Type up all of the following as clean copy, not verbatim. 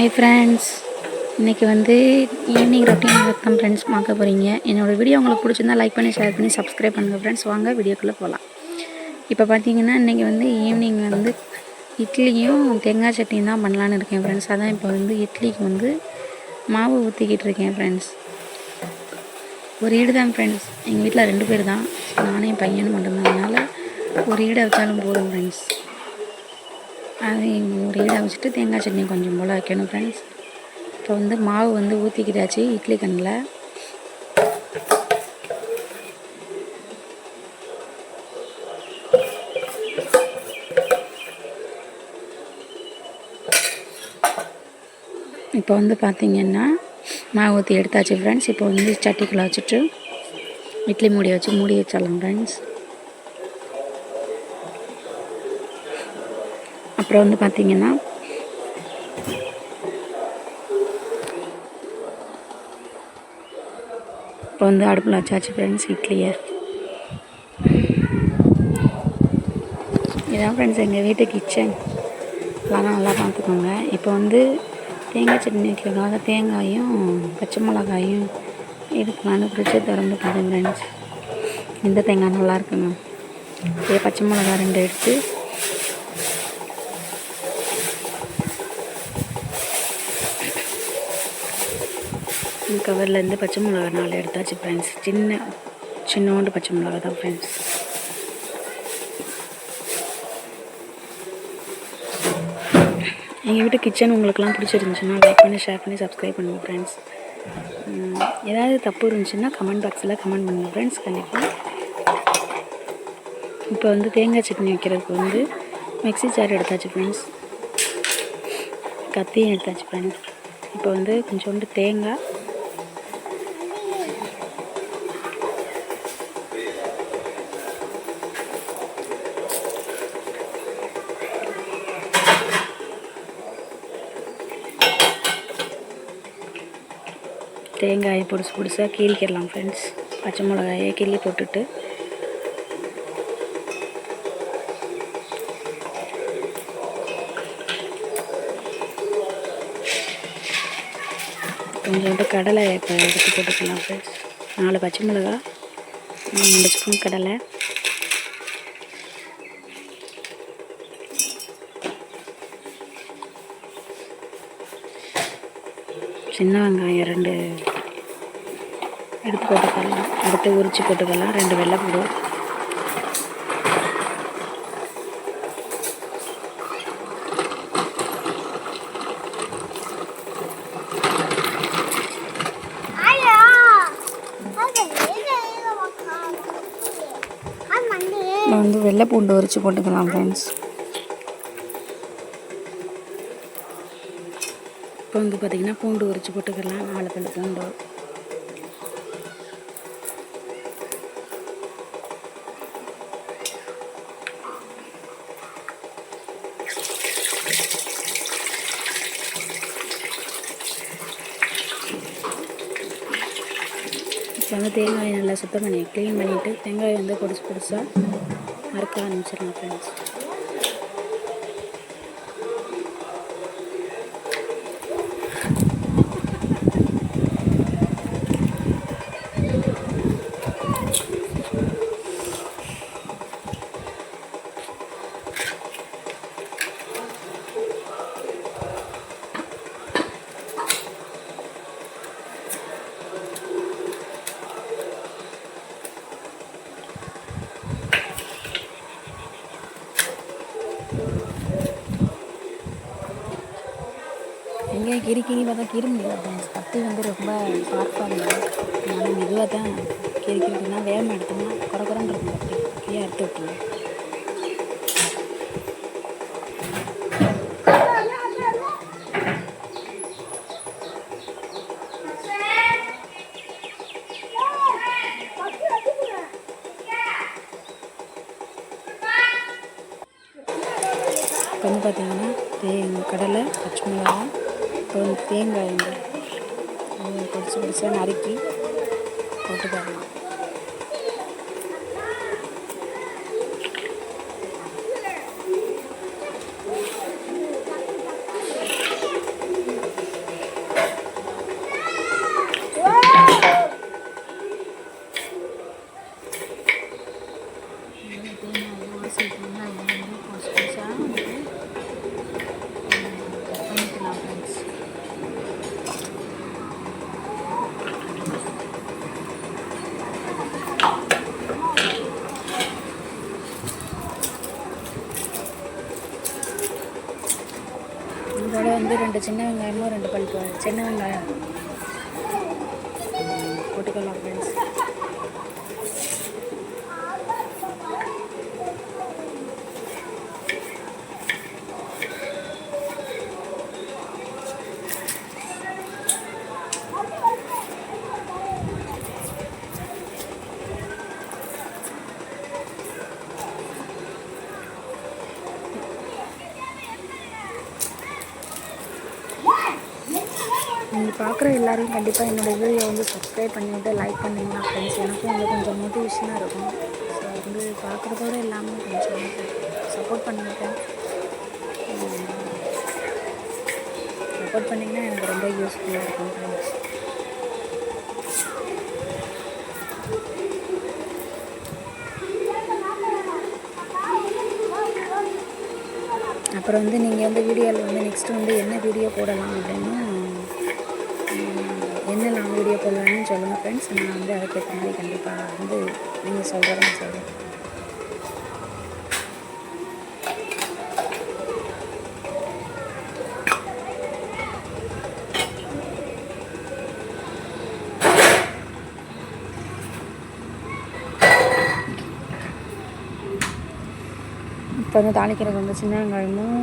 Hi friends, இன்றைக்கி வந்து evening routine தான் ஃப்ரெண்ட்ஸ் பார்க்க போகிறீங்க. என்னோடய வீடியோ உங்களுக்கு பிடிச்சிருந்தா லைக் பண்ணி ஷேர் பண்ணி சப்ஸ்கிரைப் பண்ணுங்கள் ஃப்ரெண்ட்ஸ். வாங்க வீடியோக்குள்ளே போகலாம். இப்போ பார்த்தீங்கன்னா இன்றைக்கி வந்து ஈவினிங் வந்து இட்லியும் தேங்காய் சட்னியும் தான் பண்ணலான்னு இருக்கேன் ஃப்ரெண்ட்ஸ். அதான் இப்போ வந்து இட்லிக்கு வந்து மாவு ஊற்றிக்கிட்டு இருக்கேன் ஃப்ரெண்ட்ஸ். ஒரு ஈடு தான் ஃப்ரெண்ட்ஸ், எங்கள் வீட்டில் 2 பேர் தான், நானே பையனும் மட்டும்தானால ஒரு ஈடை வச்சாலும் போதும் ஃப்ரெண்ட்ஸ். அது ஒரு ஈடை வச்சுட்டு தேங்காய் சட்னி கொஞ்சம் போல் வைக்கணும் ஃப்ரெண்ட்ஸ். இப்போ வந்து மாவு வந்து ஊற்றிக்கிட்டாச்சு இட்லி கண்ணில். இப்போ வந்து பார்த்திங்கன்னா மாவு ஊற்றி எடுத்தாச்சு ஃப்ரெண்ட்ஸ். இப்போ வந்து சட்டிக்குள்ளே வச்சுட்டு இட்லி மூடி வச்சு மூடி வச்சிடலாம் ஃப்ரெண்ட்ஸ். அப்புறம் வந்து பார்த்திங்கன்னா இப்போ வந்து அடுப்பில் வச்சாச்சு ஃப்ரெண்ட்ஸ் இட்லியை. இதான் ஃப்ரெண்ட்ஸ் எங்கள் வீட்டு கிச்சன், அதெல்லாம் நல்லா பார்த்துக்கோங்க. இப்போ வந்து தேங்காய் சட்னி வைக்கிறதுக்காக தேங்காயும் பச்சை மிளகாயும் எடுக்கலான்னு ஃப்ரிட்ஜை திறந்து பார்த்தேன் ஃப்ரெண்ட்ஸ். இந்த தேங்காய் நல்லா இருக்குங்க. இதே பச்சை மிளகா 2 எடுத்து கவர்லேருந்து பச்சை மிளகா 4 எடுத்தாச்சு ஃப்ரெண்ட்ஸ். சின்னோண்டு பச்சை மிளகா தான் ஃப்ரெண்ட்ஸ். எங்கள் வீட்டு கிச்சன் உங்களுக்குலாம் பிடிச்சிருந்துச்சுன்னா லைக் பண்ணி ஷேர் பண்ணி சப்ஸ்கிரைப் பண்ணுங்கள் ஃப்ரெண்ட்ஸ். ஏதாவது தப்பு இருந்துச்சுன்னா கமெண்ட் பாக்ஸில் கமெண்ட் பண்ணுங்கள் ஃப்ரெண்ட்ஸ் கண்டிப்பாக. இப்போ வந்து தேங்காய் சட்னி வைக்கிறதுக்கு வந்து மிக்ஸி ஜார் எடுத்தாச்சு ஃப்ரெண்ட்ஸ், கத்தியும் எடுத்தாச்சு ஃப்ரெண்ட்ஸ். இப்போ வந்து கொஞ்சோண்டு தேங்காய், தேங்காயை பொடிசாக கீழிக்கிடலாம் ஃப்ரெண்ட்ஸ். பச்சை மிளகாயை கிள்ளி போட்டுட்டு கொஞ்சோண்டு கடலை இப்போ எடுத்து போட்டுக்கலாம் ஃப்ரெண்ட்ஸ். 4 பச்சை மிளகா, 2 ஸ்பூன் கடலை, சின்ன வெங்காயம் 2 எடுத்து போட்டுக்கலாம், அடுத்து உரித்து போட்டுக்கலாம், 2 வெள்ளைப்பூடு, வந்து வெள்ளை பூண்டு உரித்து போட்டுக்கலாம் ஃப்ரெண்ட்ஸ். இப்போ வந்து பார்த்திங்கன்னா பூண்டு உரித்து போட்டுக்கலாம், 4 பல்லு பூண்டு. இப்போ வந்து தேங்காயை நல்லா சுத்தம் பண்ணி க்ளீன் பண்ணிவிட்டு தேங்காயை வந்து பொடிசாக அறுக்க ஆரம்பிச்சிடலாம் ஃப்ரெண்ட்ஸ். எங்கே கிரிக்கினி பார்த்தா கீற முடியல ஃப்ரெண்ட்ஸ். கத்தி வந்து ரொம்ப ஷார்ப்பாக இல்லை, அதனால் மெதுவாக தான் கிரிக்கிட்டுனா வேகமாக எடுத்தோம்னா குறக்குறன்னு இருக்கும். கத்தி கீழே அறுத்து விட்டுருவோம். இப்போ வந்து பார்த்திங்கன்னா கடலை, பச்சை மிளகா, அப்புறம் தேங்காய் வந்து பொடிசாக நறுக்கி போட்டு தரலாம். 2 சின்ன வெங்காயமும் 2 பல் சின்ன வெங்காயம் போட்டுக்கலாம் ஃப்ரெண்ட்ஸ். நீங்கள் பார்க்குற எல்லோரையும் கண்டிப்பாக என்னோடய வீடியோ வந்து சப்ஸ்கிரைப் பண்ணிவிட்டு லைக் பண்ணிங்கன்னா ஃப்ரெண்ட்ஸ், எனக்கும் வந்து கொஞ்சம் மோட்டிவேஷனாக இருக்கும். ஸோ வந்து பார்க்குறதோடு எல்லாமே கொஞ்சம் சப்போர்ட் பண்ணிவிட்டேன். சப்போர்ட் பண்ணிங்கன்னா எனக்கு ரொம்ப யூஸ்ஃபுல்லாக இருக்கும் ஃப்ரெண்ட்ஸ். அப்புறம் வந்து நீங்கள் வந்து வீடியோவில் வந்து நெக்ஸ்ட்டு வந்து என்ன வீடியோ போடலாம் அப்படின்னா, என்னெல்லாம் வீடியோ போடலான்னு சொல்லுங்கள் ஃப்ரெண்ட்ஸ். நான் வந்து அதுக்கேற்ற மாதிரி கண்டிப்பாக வந்து நீங்கள் சொல்கிறத நான் சொல்கிறேன். இப்போ வந்து தாளிக்கிறதுக்கு வந்து சின்ன வெங்காயமும்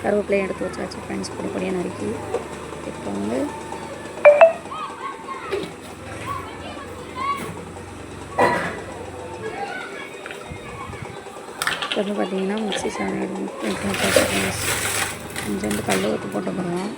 கருவேப்பிலையும் எடுத்து வச்சாச்சு ஃப்ரெண்ட்ஸ், பொடியாக நறுக்கி. இப்போ வந்து பார்த்திங்கன்னா மிக்ஸி சாதம் கொஞ்சோண்டு கல் ஊற்றி போட்டுக்கிறோம்.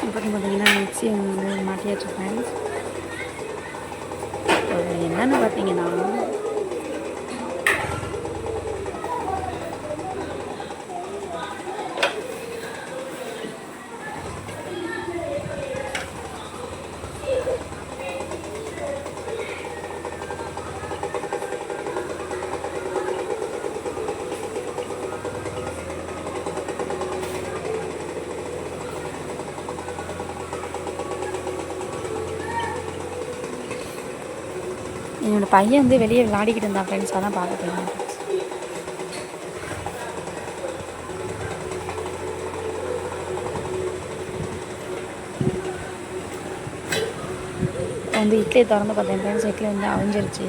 அப்புறம் பார்த்திங்கன்னா மிக்ஸி வந்து மாட்டியாச்சு ஃப்ரெண்ட்ஸ். என்னென்னு பார்த்தீங்கன்னா என்னோடய பையன் வந்து வெளியே விளையாடிக்கிட்டு இருந்தான் ஃப்ரெண்ட்ஸ், அதான் பார்க்க போயிருந்தேன். வந்து இட்லியை திறந்து பார்த்தேன் ஃப்ரெண்ட்ஸ், இட்லி வந்து அவிஞ்சிருச்சு.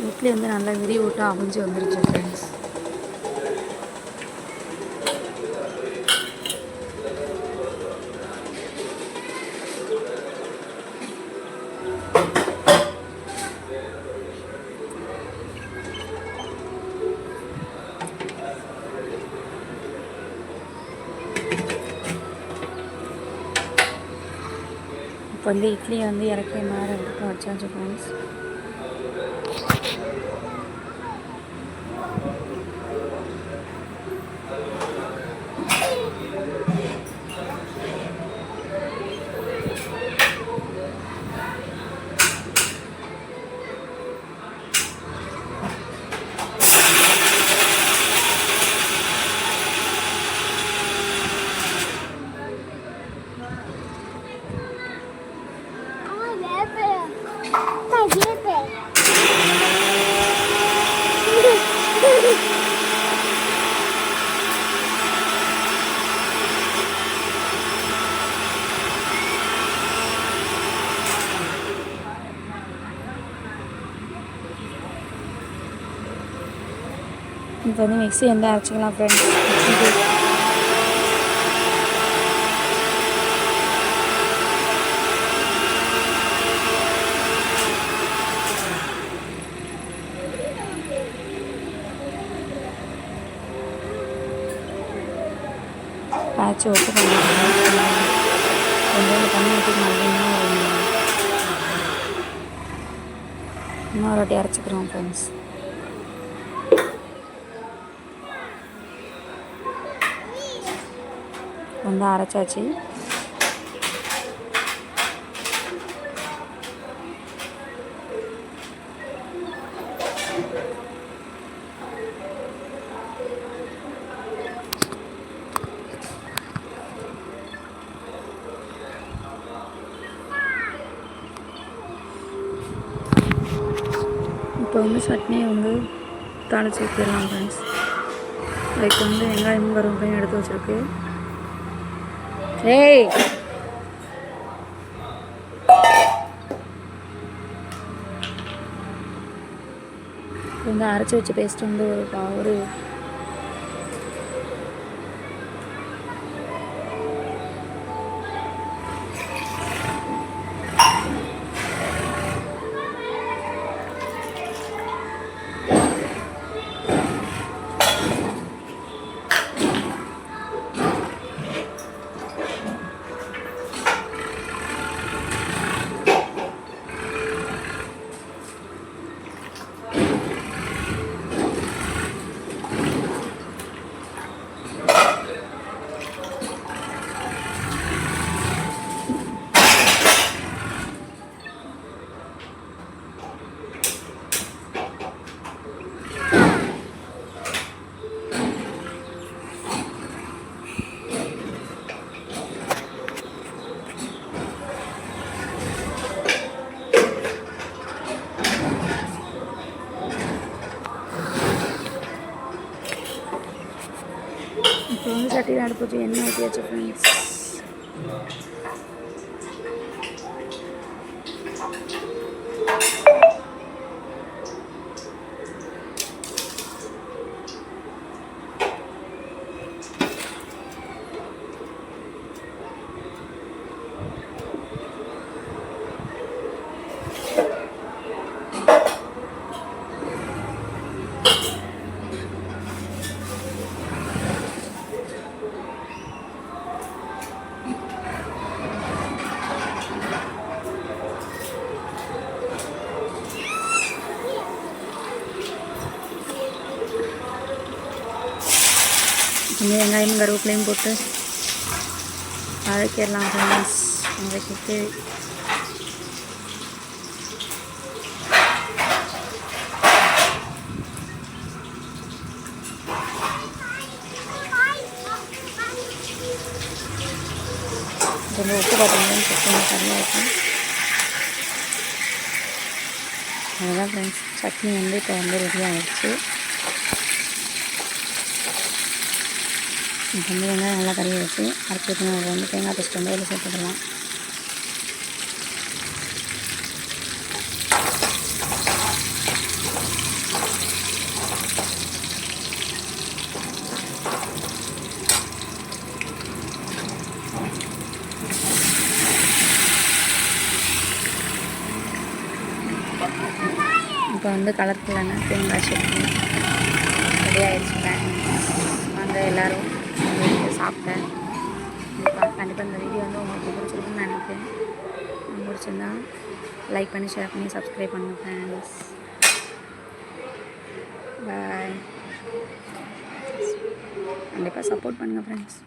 இட்லி வந்து நல்லா விரி விட்டு அவிஞ்சு வந்துருச்சு ஃப்ரெண்ட்ஸ். இப்போ வந்து இட்லியை வந்து இறக்கி மேலே எடுத்து வச்சாச்சு ஃப்ரெண்ட்ஸ். இப்போ வந்து மிக்ஸி வந்து அரைச்சிக்கலாம் ஃப்ரெண்ட்ஸ். அரைச்சி உப்பு பண்ணிக்கலாம். கொஞ்சம் தண்ணி ஊற்றி இன்னொரு வாட்டி அரைச்சிக்கிறோம் ஃப்ரெண்ட்ஸ். வந்து அரைச்சாச்சு. இப்போ வந்து சட்னியை வந்து தாளித்து ஊற்றிடலாம் ஃப்ரெண்ட்ஸ். அதுக்கு வந்து வெங்காயமும் கருவேப்பிலையும் எடுத்து வச்சுருக்கு. ஏய் வந்து அரைச்சி வச்ச பேஸ்ட் வந்து ஒரு இப்போ வந்து சட்டியில் அடுப்பு வச்சு எண்ணெய் ஊற்றியாச்சு ஃப்ரெண்ட்ஸ். கொஞ்சம் வெங்காயமும் கருவேப்பிலையும் போட்டு வதக்கிடலாம் ஃப்ரெண்ட்ஸ். வதக்கிட்டு கொஞ்சம் உப்பு பார்த்தீங்கன்னா கொஞ்சம் கம்மியாக இருக்கும். அதுதான் ஃப்ரெண்ட்ஸ், சட்னி வந்து இப்போ வந்து ரெடி ஆகிடுச்சு. இப்போ வந்து வெங்காயம் நல்லா கறி வச்சு அரைச்சி ஊற்றினா அதை வந்து தேங்காய் பேஸ்ட் வந்து அதில் சேர்த்துக்கலாம். இப்போ வந்து கலர்ஃபுல்லான தேங்காய் சட்னி ரெடி ஆகிடுச்சு ஃப்ரெண்ட்ஸ். வாங்க எல்லோரும் சாப்பிட்டேன். கண்டிப்பாக இந்த வீடியோ வந்து உங்களுக்கு பிடிச்சிருக்குன்னு நினைக்கிறேன். பிடிச்சிருந்தா லைக் பண்ணி ஷேர் பண்ணி சப்ஸ்கிரைப் பண்ணுங்கள் ஃப்ரெண்ட்ஸ். பாய். கண்டிப்பாக சப்போர்ட் பண்ணுங்கள் ஃப்ரெண்ட்ஸ்.